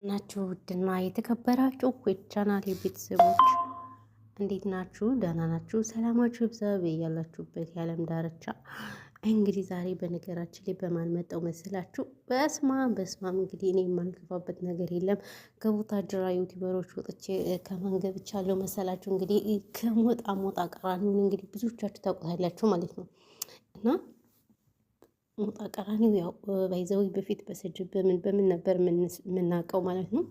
ናችሁ ውድና የተከበራችሁ የቻናሌ ቤተሰቦች እንዴት ናችሁ? ደህና ናችሁ? ሰላማችሁ ይብዛ በያላችሁበት የዓለም ዳርቻ። እንግዲህ ዛሬ በነገራችን ላይ በማን መጣው መሰላችሁ? በስማም እንግዲህ እኔ የማልገባበት ነገር የለም። ከቡታጅራ ዩቲዩበሮች ወጥቼ ከማን ገብቻለሁ መሰላችሁ? እንግዲህ ከሞጣ ቀራኒውን እንግዲህ ብዙዎቻችሁ ታውቁታላችሁ ማለት ነው እና ሞጣ ቀራኒው ያው ባይዘዊ በፊት በስድብ በምን ነበር የምናውቀው ማለት ነው።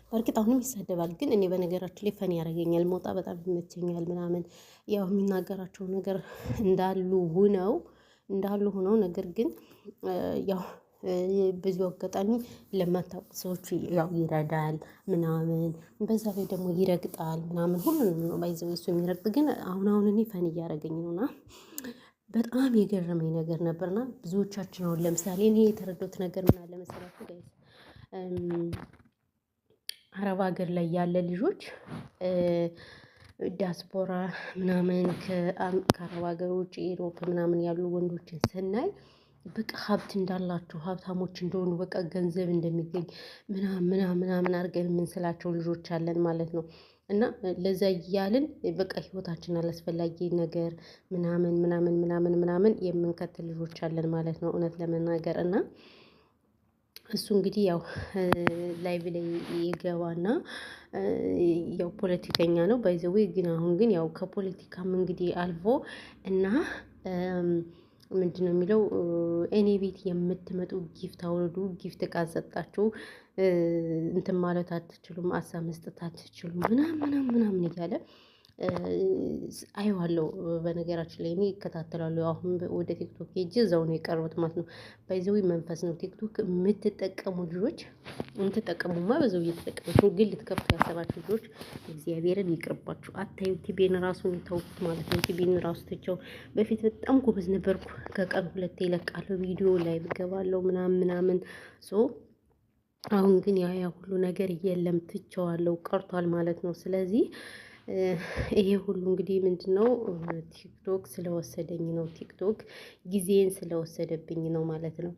በእርግጥ አሁንም ይሳደባል፣ ግን እኔ በነገራችን ላይ ፈን ያደርገኛል። ሞጣ በጣም ይመቸኛል ምናምን ያው የሚናገራቸው ነገር እንዳሉ ሆነው ነገር ግን ያው ብዙ አጋጣሚ ለማታውቁ ሰዎች ያው ይረዳል ምናምን፣ በዛ ላይ ደግሞ ይረግጣል ምናምን ሁሉንም ነው ባይዘው እሱ የሚረግጥ። ግን አሁን እኔ ፈን እያደረገኝ ነውና በጣም የገረመኝ ነገር ነበርና ብዙዎቻችን አሁን ለምሳሌ እኔ የተረዳሁት ነገር ምን አለ መሰላችሁ ጋይስ፣ አረብ ሀገር ላይ ያለ ልጆች ዲያስፖራ ምናምን ከአረብ ሀገር ውጭ ኢሮፕ ምናምን ያሉ ወንዶችን ስናይ በቃ ሀብት እንዳላቸው ሀብታሞች እንደሆኑ በቃ ገንዘብ እንደሚገኝ ምናምን አድርገን የምንስላቸው ልጆች አለን ማለት ነው። እና ለዛ እያልን በቃ ህይወታችን አላስፈላጊ ነገር ምናምን የምንከትል ልጆች አለን ማለት ነው እውነት ለመናገር። እና እሱ እንግዲህ ያው ላይቭ ላይ ይገባና ያው ፖለቲከኛ ነው ባይ ዘ ዌይ። ግን አሁን ግን ያው ከፖለቲካም እንግዲህ አልፎ እና ምንድነው የሚለው እኔ ቤት የምትመጡ ጊፍት አውርዱ፣ ጊፍት ካሰጣችሁ እንትን ማለት አትችሉም፣ ሀሳብ መስጠት አትችሉም ምናምን እያለ አየዋለሁ። በነገራችን ላይ እኔ እከታተላለሁ። አሁን ወደ ቲክቶክ ሄጄ እዛው ነው የቀረቡት ማለት ነው። ባይዘዊ መንፈስ ነው ቲክቶክ የምትጠቀሙ ልጆች፣ የምትጠቀሙማ በዛው እየተጠቀማችሁ ግን ልትከፍቱ ያሰባችሁ ልጆች እግዚአብሔርን ይቅርባችሁ። አታዩ ቲቪን ራሱን ተውኩት ማለት ነው። ቲቪን ራሱ ትቼው በፊት በጣም ጎበዝ ነበርኩ። ከቀን 2 ይለቃለሁ ቪዲዮ ላይ እገባለሁ ምናምን ሶ አሁን ግን ያ ሁሉ ነገር የለም፣ ትቼዋለሁ፣ ቀርቷል ማለት ነው። ስለዚህ ይሄ ሁሉ እንግዲህ ምንድነው ቲክቶክ ስለወሰደኝ ነው፣ ቲክቶክ ጊዜን ስለወሰደብኝ ነው ማለት ነው።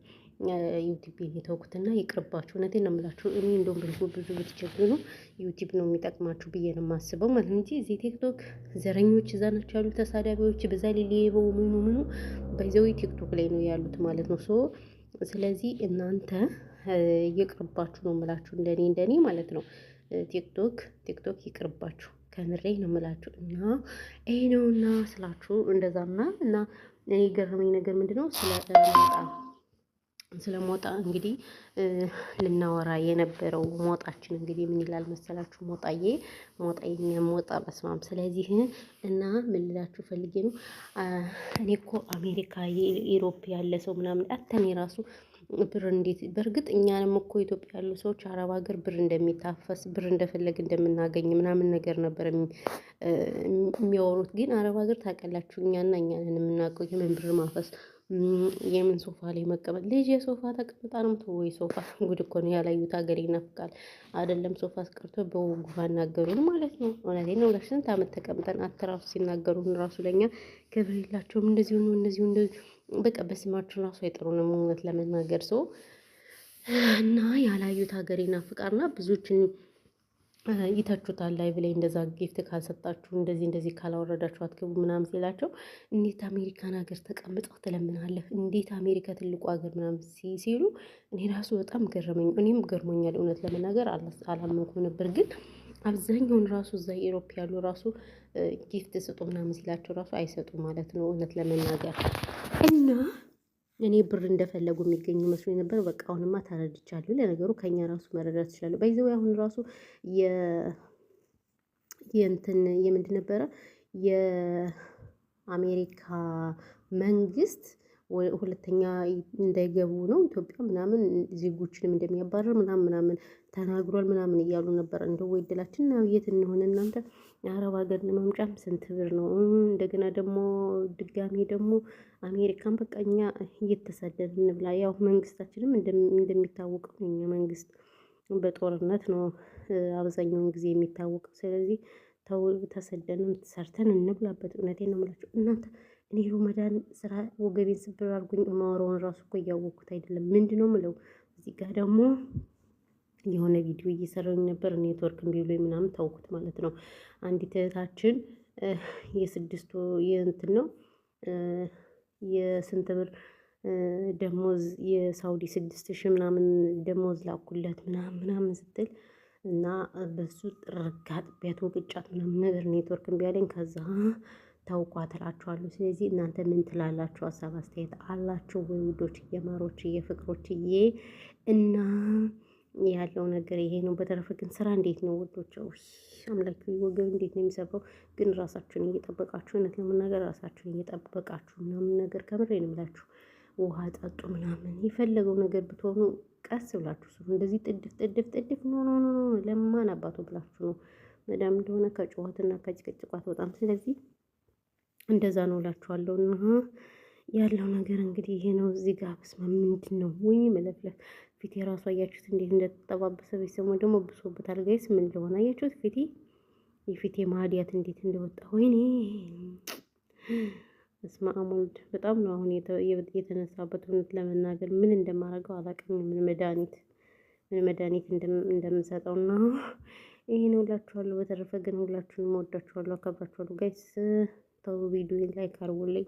ዩቲዩብ የተውኩትና ይቅርባችሁ። እውነቴን ነው የምላችሁ። እኔ እንደውም ብዙ ብትቸገሩ ዩቲዩብ ነው የሚጠቅማችሁ ብዬ ነው የማስበው ማለት እንጂ እዚህ ቲክቶክ ዘረኞች እዛ ናቸው ያሉት፣ ተሳዳቢዎች በዛ ላይ ሌበው ምኑ ባይዘው ቲክቶክ ላይ ነው ያሉት ማለት ነው። ስለዚህ እናንተ ይቅርባችሁ ነው የምላችሁ፣ እንደኔ ማለት ነው። ቲክቶክ ይቅርባችሁ ከምሬ ነው የምላችሁ። እና ይሄ ነውና ስላችሁ እንደዛና እና እኔ ገረመኝ ነገር ምንድነው ስለሞጣ እንግዲህ ልናወራ የነበረው ሞጣችን እንግዲህ ምን ይላል መሰላችሁ? ሞጣ በስማም። ስለዚህ እና ምን ልላችሁ ፈልጌ ነው፣ እኔ እኮ አሜሪካ የኢሮፕ ያለ ሰው ምናምን አተኔ ራሱ ብር እንዴት፣ በእርግጥ እኛንም እኮ ኢትዮጵያ ያሉ ሰዎች አረብ ሀገር ብር እንደሚታፈስ ብር እንደፈለግ እንደምናገኝ ምናምን ነገር ነበር የሚያወሩት። ግን አረብ ሀገር ታውቃላችሁ እኛንን የምናውቀው የምን ብር ማፈስ፣ የምን ሶፋ ላይ መቀመጥ። ልጅ የሶፋ ተቀምጣ ነው ወይ ሶፋ? ጉድ እኮ ነው። ያላዩት ሀገር ይናፍቃል አይደለም? ሶፋ አስቀርቶ በውጉ አናገሩን ማለት ነው። እውነቴን ነው። ለስንት አመት ተቀምጠን አትራሱ ሲናገሩን ራሱ ለኛ ክብር የላቸውም። እንደዚሁ በቃ በስማችን ራሱ አይጠሩንም እውነት ለመናገር ሰው እና ያላዩት ሀገር ይናፍቃልና ብዙዎችን ይተቹታል። ላይቭ ላይ እንደዛ ጊፍት ካልሰጣችሁ እንደዚህ ካላወረዳችሁ አትገቡ ምናምን ሲላቸው፣ እንዴት አሜሪካን ሀገር ተቀምጠው ትለምናለህ? እንዴት አሜሪካ ትልቁ ሀገር ምናምን ሲሉ እኔ ራሱ በጣም ገረመኝ። እኔም ገርሞኛል እውነት ለመናገር አላመንኩም ነበር። ግን አብዛኛውን ራሱ እዛ ኢሮፕ ያሉ ራሱ ጊፍት ስጡ ምናምን ሲላቸው ራሱ አይሰጡም ማለት ነው እውነት ለመናገር። እና እኔ ብር እንደፈለጉ የሚገኙ መስሎኝ ነበር። በቃ አሁንማ ተረድቻለሁ። ለነገሩ ከኛ ራሱ መረዳት ትችላለህ። ባይዘው አሁን ራሱ የምንድን ነበረ የአሜሪካ መንግስት ሁለተኛ እንዳይገቡ ነው ኢትዮጵያ ምናምን ዜጎችንም እንደሚያባርር ምናምን ተናግሯል ምናምን እያሉ ነበር። እንደው ወይ እድላችን እና የት እንሆን እናንተ። የአረብ ሀገር ለመምጫም ስንት ብር ነው? እንደገና ደግሞ ድጋሜ ደግሞ አሜሪካን በቃ እኛ እየተሰደድን እንብላ። ያው መንግስታችንም እንደሚታወቀው የኛ መንግስት በጦርነት ነው አብዛኛውን ጊዜ የሚታወቀው። ስለዚህ ተሰደንም ሰርተን እንብላበት። እውነቴን ነው የምላችሁ እናንተ። እኔ ሮመዳን ስራ ወገቤን ስብር አድርጎኝ የማወራውን ራሱ እኮ እያወቅኩት አይደለም። ምንድነው የምለው እዚህ ጋር ደግሞ የሆነ ቪዲዮ እየሰራሁኝ ነበር ኔትወርክ እምቢ ብሎኝ ምናምን ተውኩት ማለት ነው። አንዲት እህታችን የስድስቱ የእንትን ነው የስንት ብር ደሞዝ የሳውዲ 6,000 ምናምን ደሞዝ ላኩለት ምናምን ስትል እና በሱ ጥርግ አጥቢያት ወቅጫት ምናምን ነገር ኔትወርክ እምቢ አለኝ። ከዛ ተውኳት እላችኋለሁ። ስለዚህ እናንተ ምን ትላላችሁ? ሀሳብ አስተያየት አላችሁ ወይ ውዶችዬ፣ ማሮችዬ፣ ፍቅሮችዬ? እና ያለው ነገር ይሄ ነው። በተረፈ ግን ስራ እንዴት ነው ውዶች? አምላክ ወገብ እንዴት ነው የሚሰራው? ግን ራሳችሁን እየጠበቃችሁ እውነት ለመናገር ራሳችሁን እየጠበቃችሁ ምናምን ነገር ከምሬ ነው የምላችሁ። ውሃ ጠጡ ምናምን የፈለገው ነገር ብትሆኑ ቀስ ብላችሁ ስሩ። እንደዚህ ጥድፍ ኖ ለማን አባቱ ብላችሁ ነው። መዳም እንደሆነ ከጩኸትና ከጭቅጭቋት በጣም ስለዚህ እንደዛ ነው እላችኋለሁ። እና ያለው ነገር እንግዲህ ይሄ ነው። እዚህ ጋር በስመ አብ ምንድን ነው ወይ መለፍለፍ ፊቴ ራሱ አያችሁት እንዴት እንደተጠባበሰ። ቤተሰሞ ደግሞ ብሶበታል ጋይስ። ምን እንደሆነ አያችሁት ፊቴ የፊቴ ማዲያት እንዴት እንደወጣ ወይኔ በስመ አብ ወልድ። በጣም ነው አሁን የተነሳበት። እውነት ለመናገር ምን እንደማደርገው አላውቅም። ምን መድኃኒት እንደምሰጠው እና ይሄ ነው እላችኋለሁ። በተረፈ ግን ሁላችሁንም እወዳችኋለሁ፣ አከብራችኋለሁ ጋይስ። ተው ቪዲዮ ላይክ አድርጉልኝ፣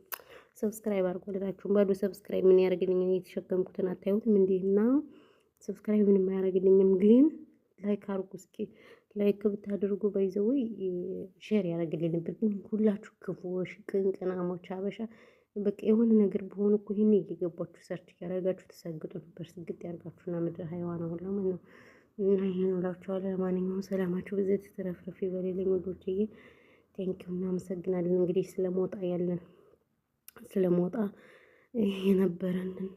ሰብስክራይብ አድርጉላችሁም። ባዶ ሰብስክራይብ ምን ያደርግልኛል? የተሸከምኩትን አታዩትም እንዴና ሰብስክራይብ ምንም አያደርግልኝም፣ ግን ላይክ አድርጉ እስኪ። ላይክ ብታደርጉ ባይዘው ሼር ያደርግልኝ ነበር። ግን ሁላችሁ ክፉዎች፣ ቅንቅናሞች፣ አበሻ በቃ የሆነ ነገር በሆኑ እኮ ይሄን እየገባችሁ ሰርች ያደርጋችሁ ተሰግጡ ነበር። ስግጥ ያርጋችሁና ምድር ሃይዋን ሁላ ምን ነው እና ይሄን እላችኋለሁ። ለማንኛውም ሰላማችሁ በዚህ ተረፍረፍ በሌለኝ ወዶችዬ፣ ቴንኪው እናመሰግናለን። እንግዲህ ስለሞጣ የነበረንን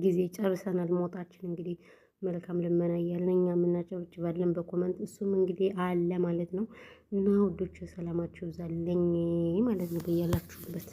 ጊዜ ጨርሰናል። ሞጣችን እንግዲህ መልካም ልመና እያልን እኛ የምናጨብጭባለን በኮመንት እሱም እንግዲህ አለ ማለት ነው። እና ውዶች ሰላማችሁ ይብዛልኝ ማለት ነው በያላችሁበት።